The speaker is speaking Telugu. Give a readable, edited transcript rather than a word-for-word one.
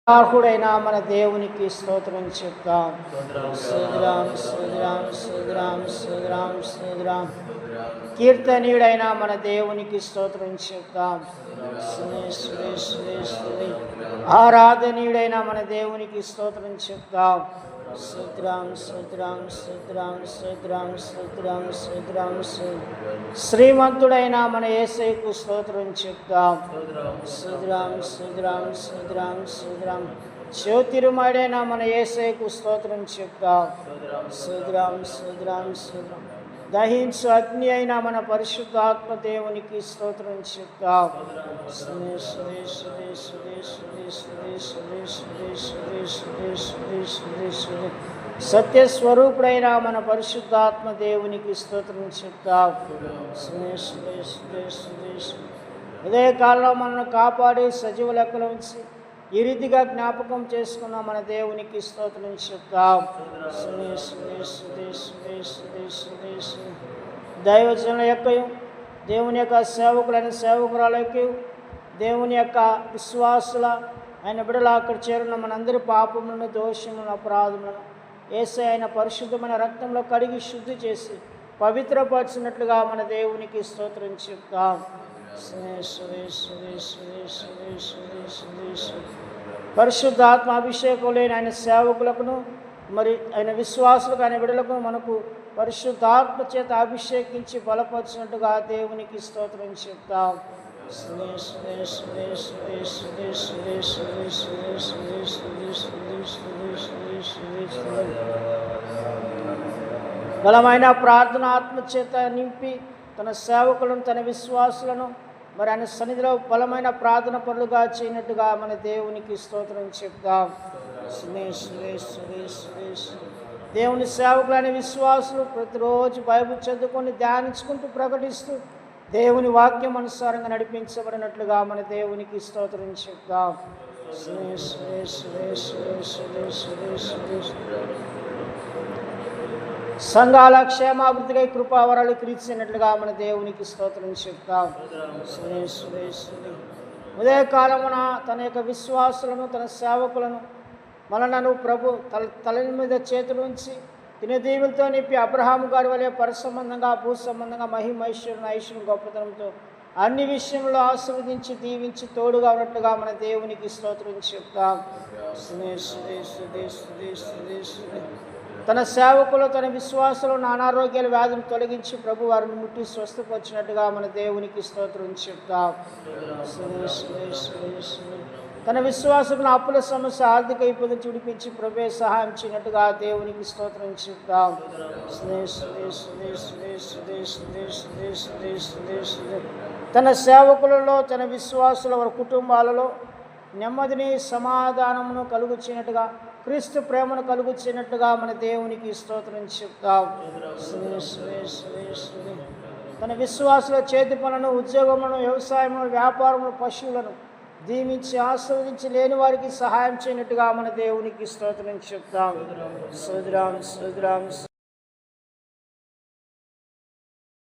ఆహుడైన మన దేవునికి స్తోత్రం చెప్తాం. స్తోత్రం స్తోత్రం స్తోత్రం స్తోత్రం స్తోత్రం. కీర్తనీయుడైన మన దేవునికి స్తోత్రం చెప్తాం. ఆరాధనీయుడైన మన దేవునికి స్తోత్రం చెప్తాం. స్తోత్రం స్తోత్రం స్తోత్రం స్తోత్రం స్తోత్రం స్తోత్రం. శ్రీమంతుడైన మన యేసయ్యకు స్తోత్రం చెప్తాం. స్తోత్రం స్తోత్రం స్తోత్రం స్తోత్రం. జ్యోతిర్మయుడైన మన యేసయ్యకు స్తోత్రం చెప్తాం. స్తోత్రం స్తోత్రం స్తోత్రం. దహించు అగ్ని అయిన మన పరిశుద్ధాత్మ దేవునికి స్తోత్రం చెప్తాం. సత్యస్వరూపుడైన మన పరిశుద్ధాత్మ దేవునికి స్తోత్రం చెప్తాం. ఉదయ కాలంలో మనల్ని కాపాడి సజీవ లెక్కలు ఉంచి ఈ రీతిగా జ్ఞాపకం చేసుకున్న మన దేవునికి స్తోత్రం చెప్తాం. దైవజనుల యొక్క దేవుని యొక్క సేవకులైన సేవకురాల యొక్క దేవుని యొక్క విశ్వాసుల ఆయన బిడ్డలు అక్కడ చేరిన మనందరి పాపములను దోషములను అపరాధములను యేసయ్య ఆయన పరిశుద్ధమైన రక్తంలో కడిగి శుద్ధి చేసి పవిత్రపరిచినట్లుగా మన దేవునికి స్తోత్రం చెప్తాం. పరిశుద్ధాత్మ అభిషేకం లేని ఆయన సేవకులకును మరి ఆయన విశ్వాసులకు ఆయన బిడ్డలకు మనకు పరిశుద్ధాత్మ చేత అభిషేకించి బలపరిచినట్టుగా దేవునికి స్తోత్రం చెప్తాం. బలమైన ప్రార్థన ఆత్మ చేత నింపి తన సేవకులను తన విశ్వాసులను మరి ఆయన సన్నిధిలో బలమైన ప్రార్థన పనులుగా చేయనట్టుగా మన దేవునికి స్తోత్రం చెప్తాం. దేవుని సేవకులైన విశ్వాసులు ప్రతిరోజు బైబిల్ చదువుకొని ధ్యానించుకుంటూ ప్రకటిస్తూ దేవుని వాక్యం అనుసారంగా నడిపించబడినట్లుగా మన దేవునికి స్తోత్రం చెప్తాం. సంఘాల క్షేమాభివృద్ధిగా కృపావరాలు క్రీచినట్లుగా మన దేవునికి స్తోత్రం చెప్తాం. ఉదయకాలమున తన యొక్క విశ్వాసులను తన సేవకులను మనలను ప్రభు తల మీద చేతులు ఉంచి తినదీవులతో నింపి అబ్రహాము గారి వలె పరసంబంధంగా భూ సంబంధంగా మహిమైశ్వరుని ఐశ్వర్యం గొప్పతనంతో అన్ని విషయంలో ఆశీర్వదించి దీవించి తోడుగా ఉన్నట్లుగా మన దేవునికి స్తోత్రం చెప్తాం. తన సేవకులు తన విశ్వాసులు అనారోగ్యాల వ్యాధులు తొలగించి ప్రభు వారిని ముట్టి స్వస్థపరిచినట్టుగా మన దేవునికి స్తోత్రం చెప్తాం. తన విశ్వాసులను అప్పుల సమస్య ఆర్థిక ఇబ్బంది విడిపించి ప్రభే సహాయం చేయనట్టుగా దేవునికి స్తోత్రం చెప్తాం. తన సేవకులలో తన విశ్వాసుల వారి కుటుంబాలలో నెమ్మదిని సమాధానమును కలుగు చేయనట్టుగా క్రీస్తు ప్రేమను కలుగు చేయనట్టుగా మన దేవునికి స్తోత్రం చెప్తాం. తన విశ్వాసుల చేతి పనులను ఉద్యోగములను వ్యవసాయములను వ్యాపారములను పశువులను దీవించి ఆస్వాదించి లేని వారికి సహాయం చేయనట్టుగా మన దేవునికి స్తోత్రం చెప్తాం. స్తోత్రం స్తోత్రం.